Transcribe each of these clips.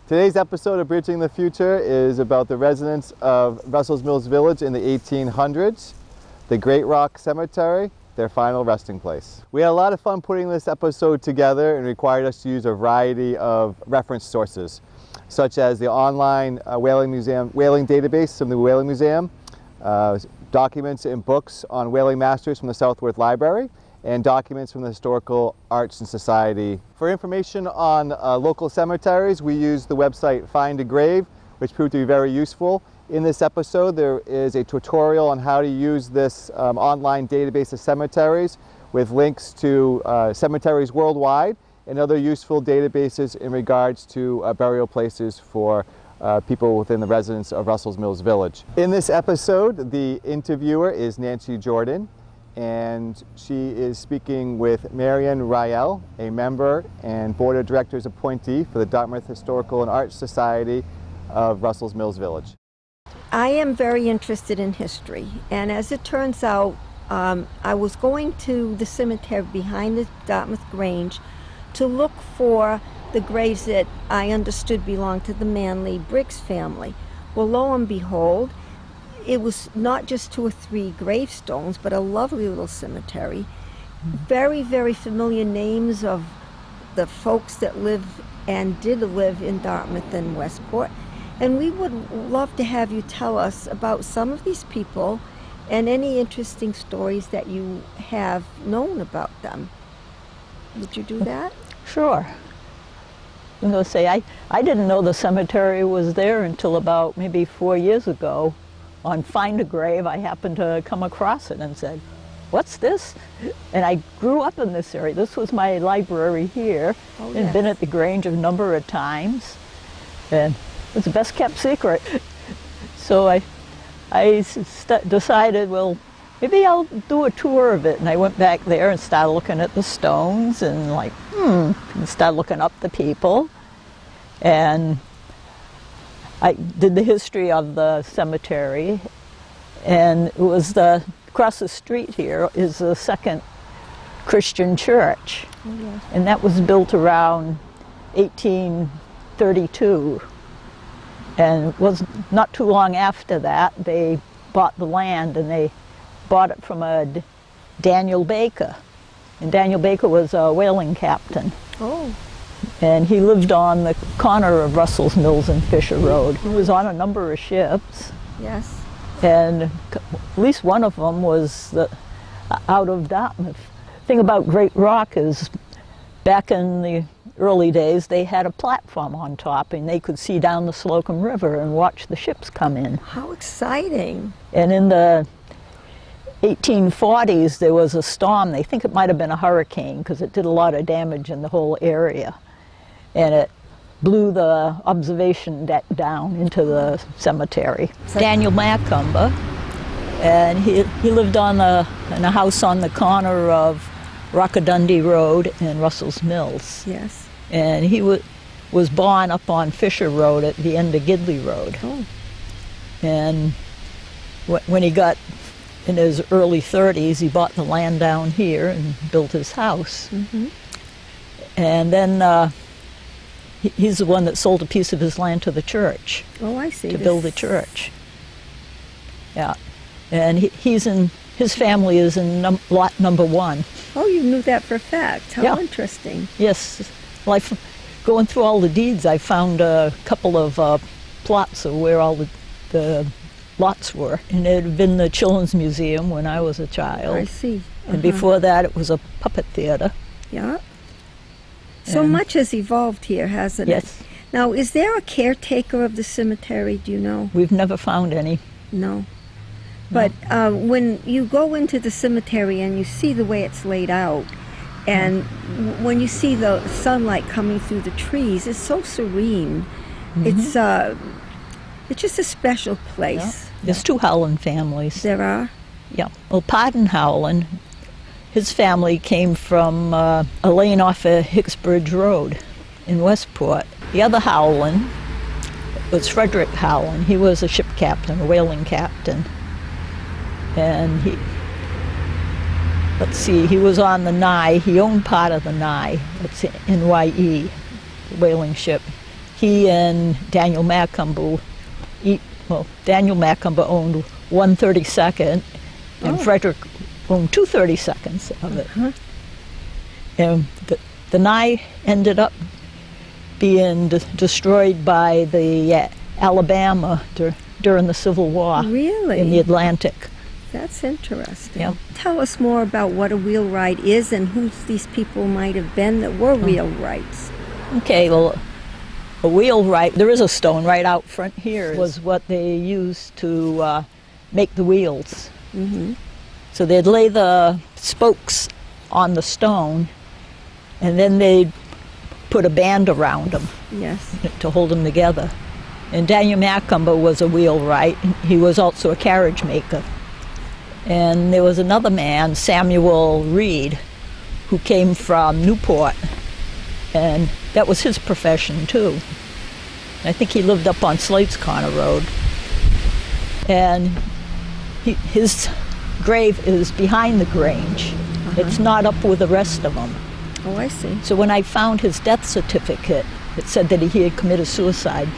Today's episode of Bridging the Future is about the residents of Russell's Mills Village in the 1800s, the Great Rock Cemetery, their final resting place. We had a lot of fun putting this episode together and required us to use a variety of reference sources, such as the online whaling database from the Whaling Museum, documents and books on whaling masters from the Southworth Library, and documents from the Historical Arts and Society. For information on local cemeteries, we use the website Find a Grave, which proved to be very useful. In this episode, there is a tutorial on how to use this online database of cemeteries with links to cemeteries worldwide and other useful databases in regards to burial places for people within the residents of Russell's Mills Village. In this episode, the interviewer is Nancy Jordan, and she is speaking with Marian Rael, a member and Board of Directors appointee for the Dartmouth Historical and Arts Society of Russell's Mills Village. I am very interested in history, and as it turns out, I was going to the cemetery behind the Dartmouth Grange to look for the graves that I understood belonged to the Manley Briggs family. Well, lo and behold, it was not just 2 or 3 gravestones, but a lovely little cemetery. Very, very familiar names of the folks that live and did live in Dartmouth and Westport. And we would love to have you tell us about some of these people and any interesting stories that you have known about them. Would you do that? Sure. I'm going to say, I didn't know the cemetery was there until about maybe 4 years ago. On Find a Grave, I happened to come across it and said, "What's this?" And I grew up in this area. This was my library here. Oh, and yes. Been at the Grange a number of times. And it was the best kept secret. So I decided, well, maybe I'll do a tour of it. And I went back there and started looking at the stones and and started looking up the people. And I did the history of the cemetery, and it was across the street here is the second Christian church. Oh, yes. And that was built around 1832. And it was not too long after that they bought the land, and they bought it from a Daniel Baker. And Daniel Baker was a whaling captain. Oh. And he lived on the corner of Russell's Mills and Fisher Road. He was on a number of ships. Yes. And at least one of them was out of Dartmouth. The thing about Great Rock is back in the early days they had a platform on top, and they could see down the Slocum River and watch the ships come in. How exciting. And in the 1840s there was a storm. They think it might have been a hurricane because it did a lot of damage in the whole area. And it blew the observation deck down into the cemetery. Daniel Macumber, and he lived in a house on the corner of Rockadundy Road and Russell's Mills. Yes. And he was born up on Fisher Road at the end of Gidley Road. Oh. And when he got in his early 30s, he bought the land down here and built his house. Mm-hmm. And then he's the one that sold a piece of his land to the church. Oh, I see. To build a church. Yeah. And his family is in lot number 1. Oh, you knew that for a fact. How Yeah. interesting. Yes. Well, going through all the deeds, I found a couple of plots of where all the lots were. And it had been the Children's Museum when I was a child. I see. And before that, it was a puppet theater. Yeah. So And much has evolved here, hasn't Yes. it? Now, is there a caretaker of the cemetery? Do you know? We've never found any. No. But when you go into the cemetery and you see the way it's laid out, and when you see the sunlight coming through the trees, it's so serene. Mm-hmm. It's just a special place. Yeah. There's 2 Howland families. There are? Yeah. Well, Pardon Howland, his family came from a lane off of Hicksbridge Road in Westport. The other Howland was Frederick Howland. He was a ship captain, a whaling captain. And he was on the Nye. He owned part of the Nye. It's NYE, the whaling ship. he and Daniel Macumber, Daniel Macumber owned 1/32nd, and Frederick owned 2/32 of it. And the nye ended up being destroyed by the Alabama during the Civil War. Really? In the Atlantic. That's interesting. Yeah. Tell us more about what a wheelwright is and who these people might have been that were wheelwrights. Okay, well, a wheelwright, there is a stone right out front here, was what they used to make the wheels. So they'd lay the spokes on the stone, and then they'd put a band around them Yes. to hold them together. And Daniel Macumber was a wheelwright. He was also a carriage maker. And there was another man, Samuel Reed, who came from Newport, and that was his profession too. I think he lived up on Slate's Corner Road. And his grave is behind the Grange. It's not up with the rest of them. Oh, I see. So when I found his death certificate, it said that he had committed suicide.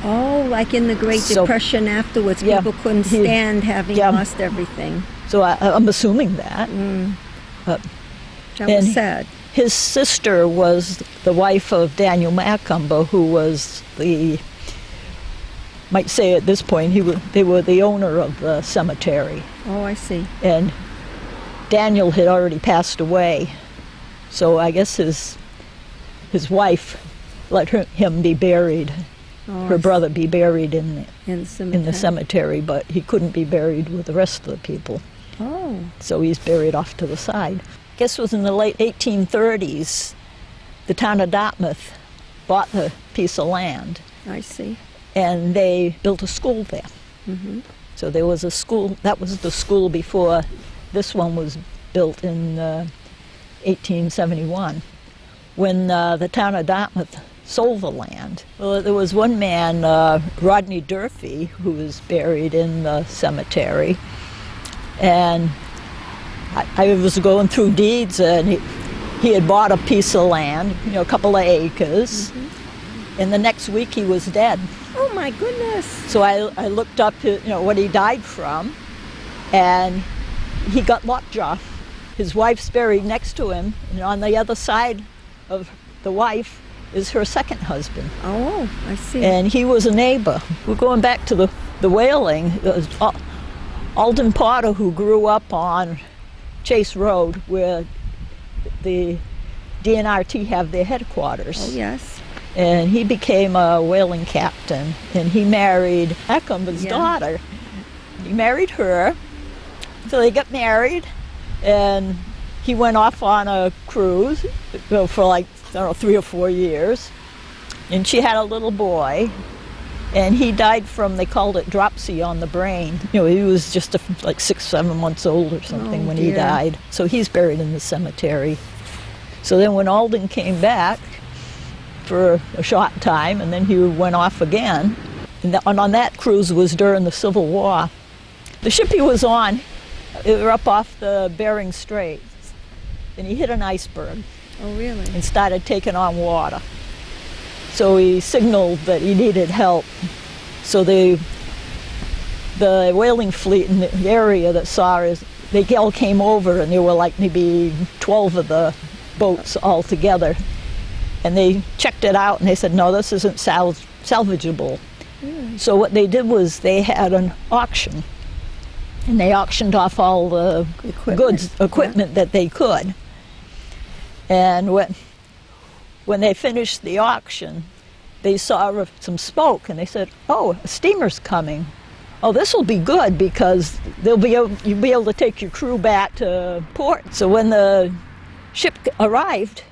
Oh, like in the Great Depression afterwards, Yeah, people couldn't stand having lost everything. So I'm assuming that. But, That was sad. His sister was the wife of Daniel Macumber, who was might say at this point, they were the owner of the cemetery. Oh, I see. And Daniel had already passed away, so I guess his wife let him be buried. Oh, Her brother be buried in the cemetery, but he couldn't be buried with the rest of the people. Oh. So he's buried off to the side. I guess it was in the late 1830s, the town of Dartmouth bought the piece of land. I see. And they built a school there. So there was a school, that was the school before this one was built in 1871. When the town of Dartmouth sold the land. Well, there was one man, Rodney Durfee, who was buried in the cemetery, and I was going through deeds, and he had bought a piece of land, a couple of acres, and the next week he was dead. Oh my goodness! So I looked up, what he died from, and he got lockjaw. His wife's buried next to him, and on the other side of the wife is her second husband. Oh, I see. And he was a neighbor. We're going back to the whaling. It was Alden Potter, who grew up on Chase Road, where the DNRT have their headquarters. Oh, yes. And he became a whaling captain, and he married Macumber's daughter. He married her, so they got married, and he went off on a cruise for like, 3 or 4 years, and she had a little boy, and he died from, they called it dropsy on the brain. He was just like 6, 7 months old or something when he died. So he's buried in the cemetery. So then when Alden came back for a short time, and then he went off again, and on that cruise was during the Civil War. The ship he was on, they were up off the Bering Straits, and he hit an iceberg. Oh, really? And started taking on water. So he signaled that he needed help. So the whaling fleet in the area that saw us, they all came over, and there were like maybe 12 of the boats all together. And they checked it out, and they said, no, this isn't salvageable. So what they did was they had an auction, and they auctioned off all the equipment that they could. And when they finished the auction, they saw some smoke, and they said, oh, a steamer's coming. Oh, this will be good, because you'll be able to take your crew back to port. So when the ship arrived,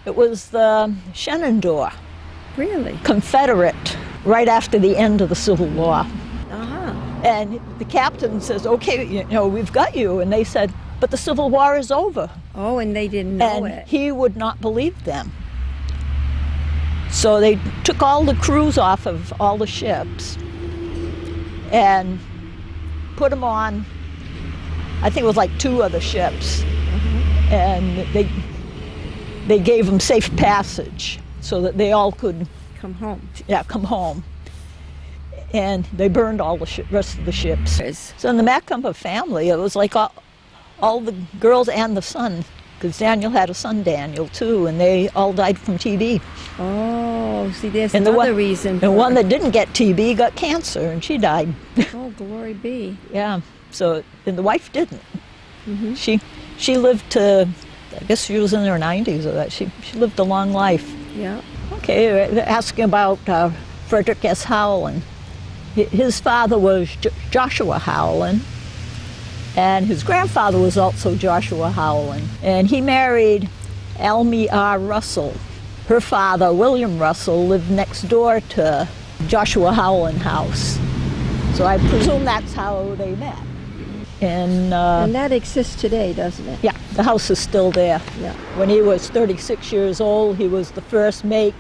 it was the Shenandoah. Really? Confederate, right after the end of the Civil War. Uh-huh. And the captain says, okay, we've got you. And they said, but the Civil War is over. Oh, and they didn't know it. And he would not believe them. So they took all the crews off of all the ships and put them on, I think it was like 2 other ships. And they gave them safe passage so that they all could come home. Yeah, come home. And they burned all the rest of the ships. So in the Macumber family, it was like all the girls and the son, because Daniel had a son, Daniel, too, and they all died from TB. Oh, see, there's And another reason. The one that didn't get TB got cancer, and she died. Oh, glory be. Yeah, so, and the wife didn't. Mm-hmm. She lived to, I guess she was in her 90s, or that. She lived a long life. Yeah. Okay, they're asking about Frederick S. Howland. His father was Joshua Howland, and his grandfather was also Joshua Howland. And he married Almy R. Russell. Her father, William Russell, lived next door to Joshua Howland house. So I presume that's how they met. And that exists today, doesn't it? yeah, the house is still there. Yeah. When he was 36 years old, he was the first mate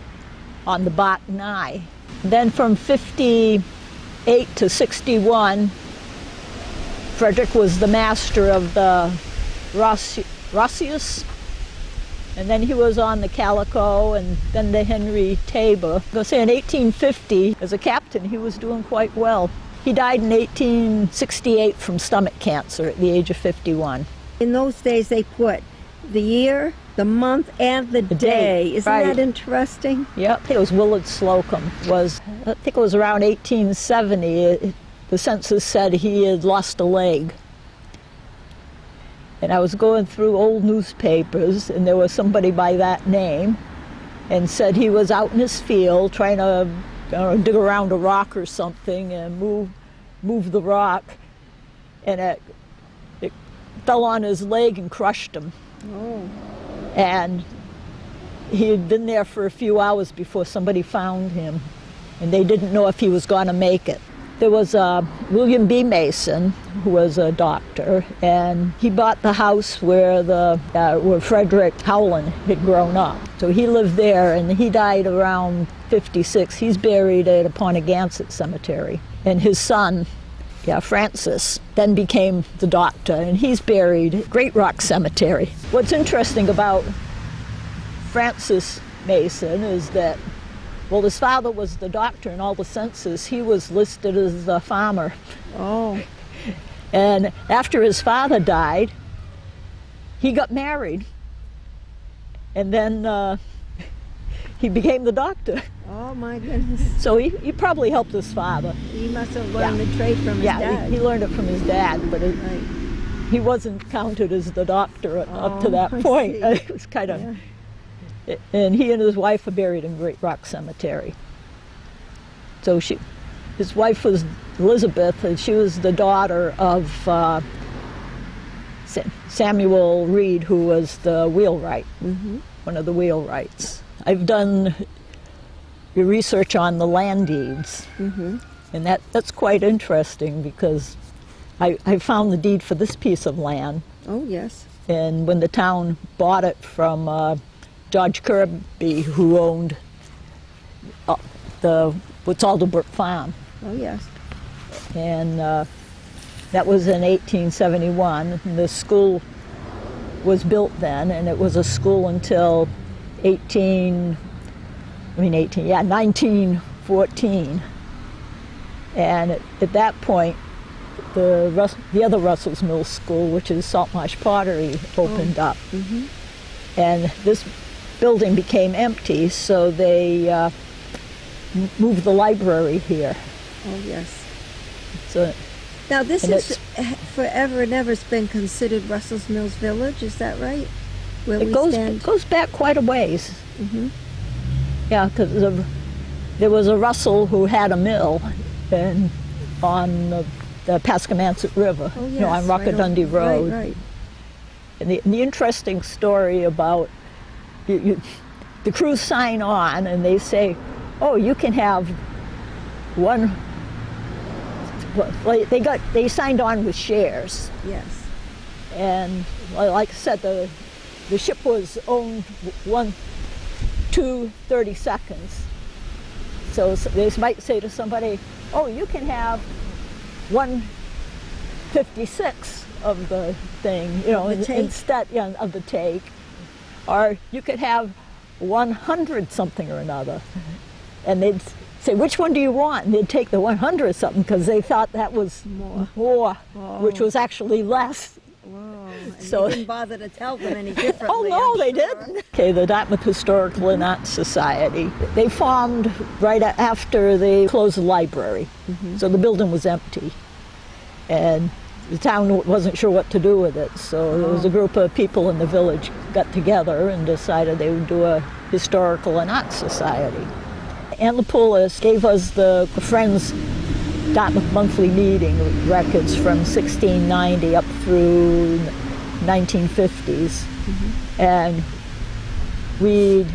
on the Bach 9. Then from 58 to 61, Frederick was the master of the Rossius, and then he was on the Calico, and then the Henry Tabor. I'll say in 1850, as a captain, he was doing quite well. He died in 1868 from stomach cancer at the age of 51. In those days, they put the year, the month, and the day. Isn't right. that interesting? Yep, I think it was Willard Slocum. I think it was around 1870. The census said he had lost a leg. And I was going through old newspapers, and there was somebody by that name, and said he was out in his field trying to dig around a rock or something and move the rock, and it fell on his leg and crushed him. Oh. And he had been there for a few hours before somebody found him, and they didn't know if he was going to make it. There was William B. Mason, who was a doctor, and he bought the house where where Frederick Howland had grown up. So he lived there, and he died around 56. He's buried at Apponeganset Cemetery. And his son, Francis, then became the doctor, and he's buried at Great Rock Cemetery. What's interesting about Francis Mason is that, well, his father was the doctor in all the census. He was listed as the farmer. Oh. And after his father died, he got married. And then he became the doctor. Oh, my goodness. So he probably helped his father. He must have learned the trade from his dad. Yeah, he learned it from his dad, but he wasn't counted as the doctor up to that point. It was kind of... Yeah. And he and his wife are buried in Great Rock Cemetery. So his wife was Elizabeth, and she was the daughter of Samuel Reed, who was the wheelwright, one of the wheelwrights. I've done research on the land deeds, and that's quite interesting because I found the deed for this piece of land. Oh, yes. And when the town bought it from George Kirby, who owned the Witsalderbrook Farm. Oh, yes. And that was in 1871. And the school was built then, and it was a school until 1914. And at that point, the other Russell's Mills School, which is Saltmarsh Pottery, opened up. And this building became empty, so they moved the library here. Oh, yes. So now this is forever and ever has been considered Russell's Mills Village, is that right? Where it goes back quite a ways. Yeah, because there was a Russell who had a mill on the Pascomanset River, oh, yes, on Rockadundy Road. Right. And the interesting story about the crews sign on and they say, oh, you can have one. Well, they signed on with shares. Yes. And like I said, the ship was owned 2/32. So they might say to somebody, oh, you can have 1/56 of the thing, instead of the take. Or you could have 100 something or another. and they'd say, which one do you want? And they'd take the 100 or something because they thought that was more, which was actually less. So they didn't bother to tell them any differently. Oh no, they didn't. Okay, the Dartmouth Historical and Art Society. They formed right after they closed the library, so the building was empty, and the town wasn't sure what to do with it. So there was a group of people in the village got together and decided they would do a historical and art society. Ann Lapoulis gave us the Friends Dartmouth monthly meeting records from 1690 up through 1950s, and we,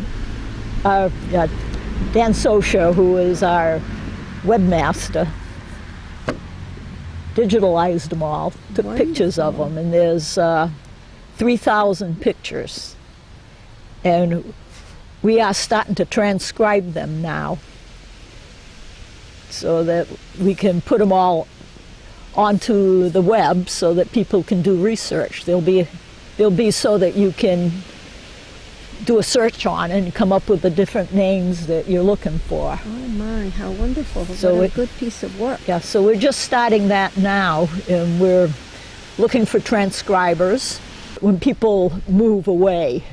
Dan Sosha, who is our webmaster, digitalized them all, took pictures of them, and there's 3,000 pictures, and we are starting to transcribe them now so that we can put them all onto the web so that people can do research. They'll be so that you can do a search on and come up with the different names that you're looking for. Oh my, how wonderful. So what a good piece of work. Yeah, so we're just starting that now, and we're looking for transcribers. When people move away,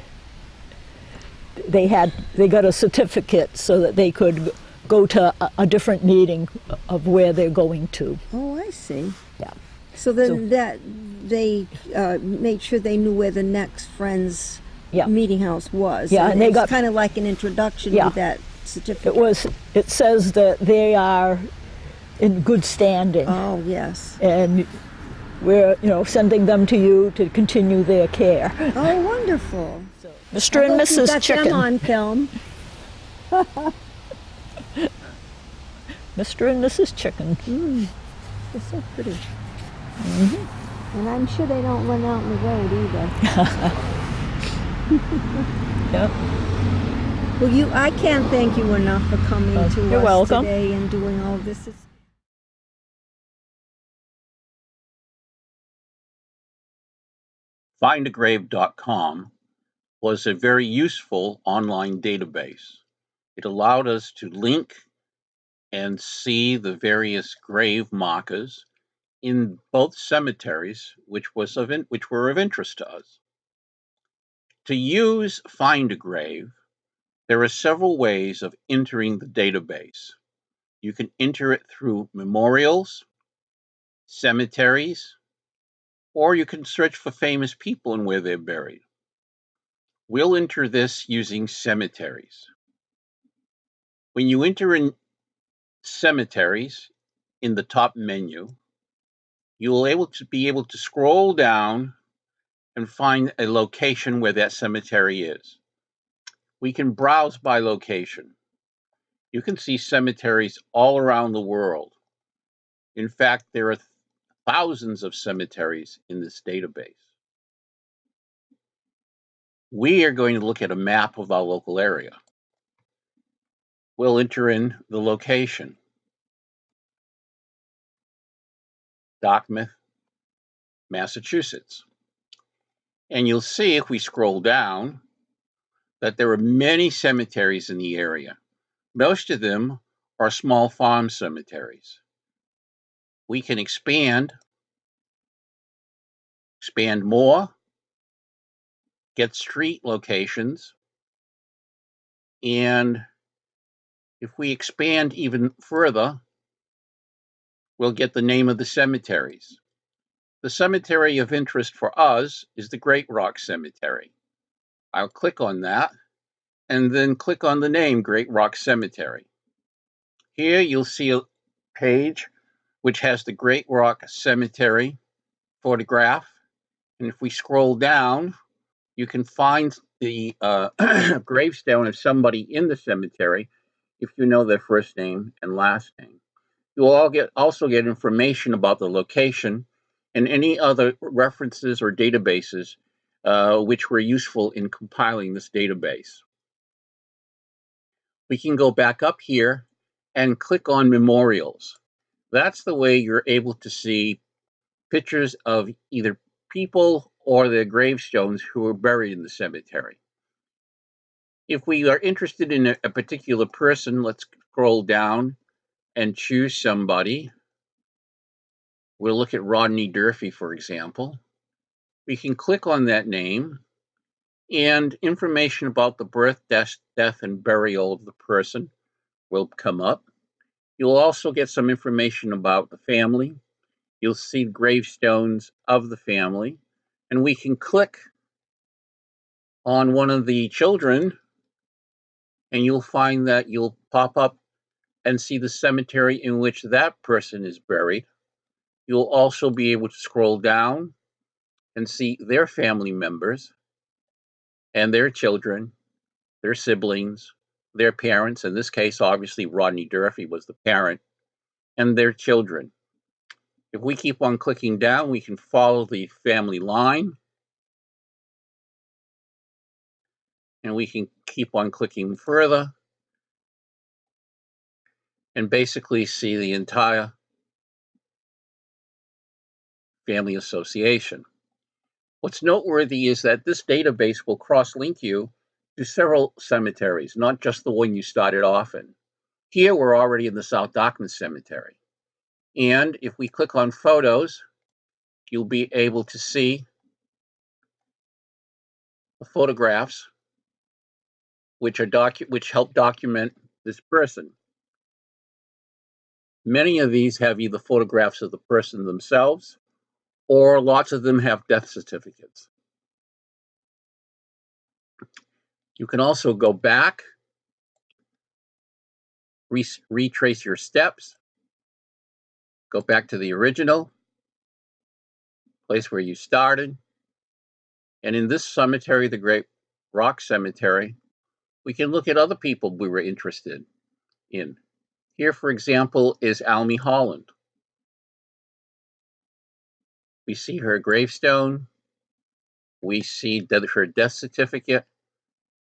they got a certificate so that they could go to a different meeting of where they're going to. Oh, I see. Yeah. So then that they made sure they knew where the next Friends meeting house was. Yeah, and they got kind of like an introduction with that certificate. It says that they are in good standing. Oh, yes. And we're sending them to you to continue their care. Oh, wonderful. So, Mr. and Mrs. Got Chicken. them on film. Mr. and Mrs. Chicken. They're so pretty. And I'm sure they don't run out in the road either. Yep. Well, I can't thank you enough for coming to you're us welcome. today and doing all this. Findagrave.com was a very useful online database. It allowed us to link and see the various grave markers in both cemeteries, which were of interest to us. To use Find a Grave, there are several ways of entering the database. You can enter it through memorials, cemeteries, or you can search for famous people and where they're buried. We'll enter this using cemeteries. When you enter in cemeteries in the top menu, you will be able to scroll down and find a location where that cemetery is. We can browse by location. You can see cemeteries all around the world. In fact, there are thousands of cemeteries in this database. We are going to look at a map of our local area. We'll enter in the location. Dartmouth, Massachusetts. And you'll see if we scroll down that there are many cemeteries in the area. Most of them are small farm cemeteries. We can expand more, get street locations, and if we expand even further, we'll get the name of the cemeteries. The cemetery of interest for us is the Great Rock Cemetery. I'll click on that and then click on the name Great Rock Cemetery. Here you'll see a page which has the Great Rock Cemetery photograph. And if we scroll down, you can find the gravestone of somebody in the cemetery if you know their first name and last name. You will also get information about the location and any other references or databases which were useful in compiling this database. We can go back up here and click on memorials. That's the way you're able to see pictures of either people or their gravestones who were buried in the cemetery. If we are interested in a particular person, let's scroll down and choose somebody. We'll look at Rodney Durfee, for example. We can click on that name, and information about the birth, death, and burial of the person will come up. You'll also get some information about the family. You'll see gravestones of the family, and we can click on one of the children, and you'll find that you'll pop up and see the cemetery in which that person is buried. You'll also be able to scroll down and see their family members and their children, their siblings, their parents. In this case, obviously, Rodney Durfee was the parent, and their children. If we keep on clicking down, we can follow the family line, and we can keep on clicking further and basically see the entire family association. What's noteworthy is that this database will cross-link you to several cemeteries, not just the one you started off in. Here, we're already in the South Dartmouth Cemetery. And if we click on photos, you'll be able to see the photographs which help document this person. Many of these have either photographs of the person themselves, or lots of them have death certificates. You can also go back, retrace your steps, go back to the original place where you started. And in this cemetery, the Great Rock Cemetery, we can look at other people we were interested in. Here, for example, is Almy Holland. We see her gravestone, we see her death certificate,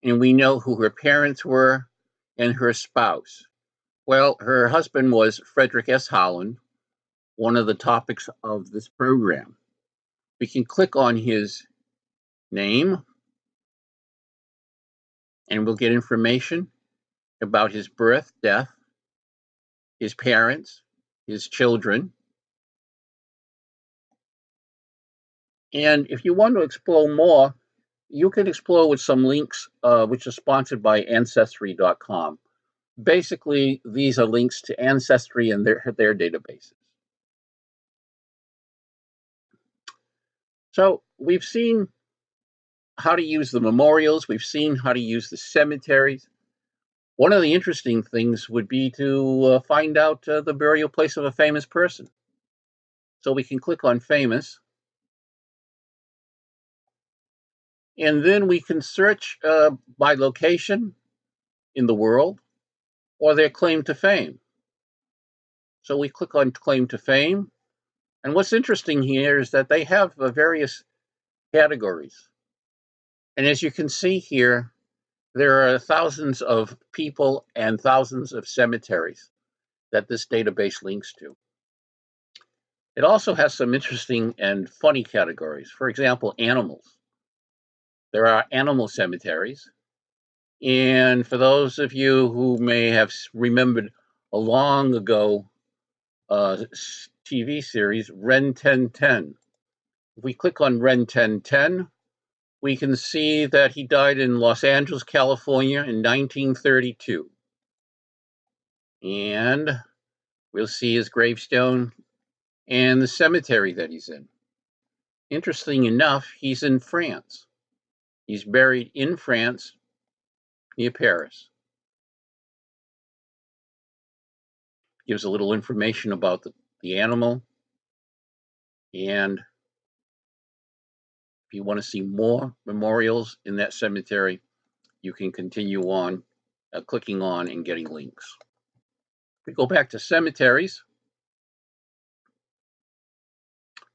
and we know who her parents were and her spouse. Well, her husband was Frederick S. Holland, one of the topics of this program. We can click on his name, and we'll get information about his birth, death, his parents, his children. And if you want to explore more, you can explore with some links, which are sponsored by Ancestry.com. Basically, these are links to Ancestry and their databases. So we've seen how to use the memorials. We've seen how to use the cemeteries. One of the interesting things would be to find out the burial place of a famous person. So we can click on famous. And then we can search by location in the world or their claim to fame. So we click on claim to fame. And what's interesting here is that they have various categories. And as you can see here, there are thousands of people and thousands of cemeteries that this database links to. It also has some interesting and funny categories. For example, animals. There are animal cemeteries. And for those of you who may have remembered a long ago TV series, Ren 1010. If we click on Ren 1010, we can see that he died in Los Angeles, California in 1932. And we'll see his gravestone and the cemetery that he's in. Interesting enough, he's in France. He's buried in France, near Paris. Gives a little information about the animal. And if you want to see more memorials in that cemetery, you can continue on clicking on and getting links. If we go back to cemeteries,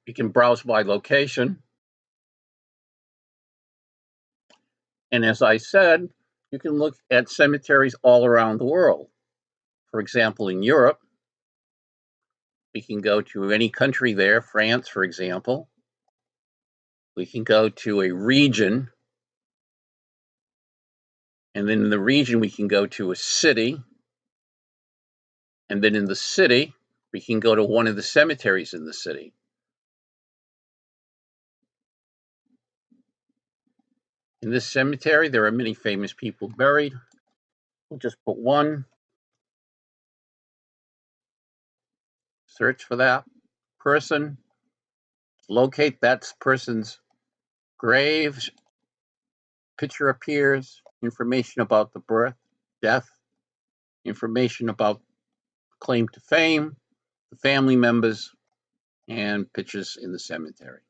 you can browse by location. And as I said, you can look at cemeteries all around the world. For example, in Europe, we can go to any country there, France, for example. We can go to a region. And then in the region, we can go to a city. And then in the city, we can go to one of the cemeteries in the city. In this cemetery, there are many famous people buried. We'll just put one, search for that person, locate that person's grave, picture appears, information about the birth, death, information about claim to fame, the family members, and pictures in the cemetery.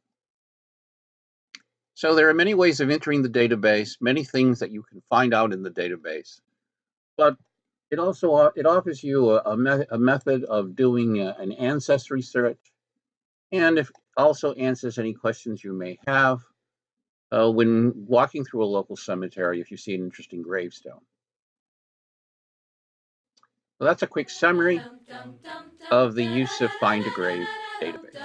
So there are many ways of entering the database, many things that you can find out in the database, but it also it offers you a method of doing an ancestry search, and it also answers any questions you may have when walking through a local cemetery if you see an interesting gravestone. So that's a quick summary of the use of Find a Grave database.